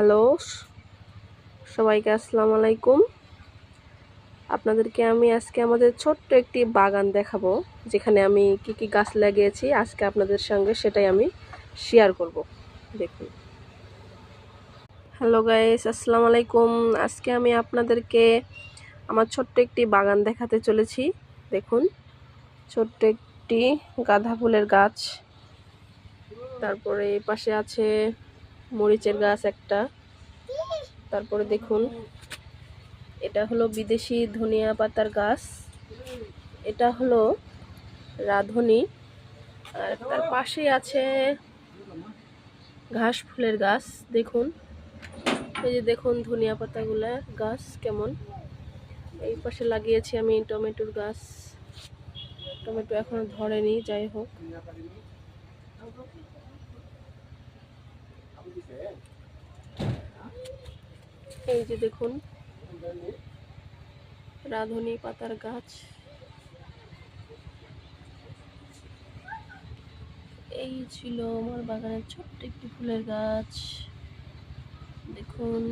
Hello, সবাইকে আসসালামু আলাইকুম। আপনাদেরকে আমি আজকে আমাদের ছোট্ট একটি বাগান দেখাবো, যেখানে আমি কি কি গাছ লাগিয়েছি আজকে আপনাদের সঙ্গে সেটাই আমি শেয়ার করব। দেখুন। হ্যালো গাইস, আসসালামু আলাইকুম। আজকে আমি আপনাদেরকে আমার ছোট্ট একটি বাগান দেখাতে চলেছি। দেখুন, ছোট্ট একটি গাঁদা ফুলের গাছ, তারপরে এই পাশে আছে মরিচের গাছ একটা, তারপরে দেখুন এটা হলো বিদেশি ধনিয়া পাতার গাছ, এটা হলো রাঁধুনি, আর তার পাশেই আছে ঘাস ফুলের গাছ। দেখুন, এই যে দেখুন ধনিয়া পাতাগুলা গাছ কেমন। এই পাশে লাগিয়েছি আমি টমেটোর গাছ, টমেটো এখনো ধরেনি, যাই হোক। এই যে দেখুন রাঁধুনি পাতার গাছ। এই ছিল আমার বাগানের ছোট্ট একটি ফুলের গাছ। দেখুন।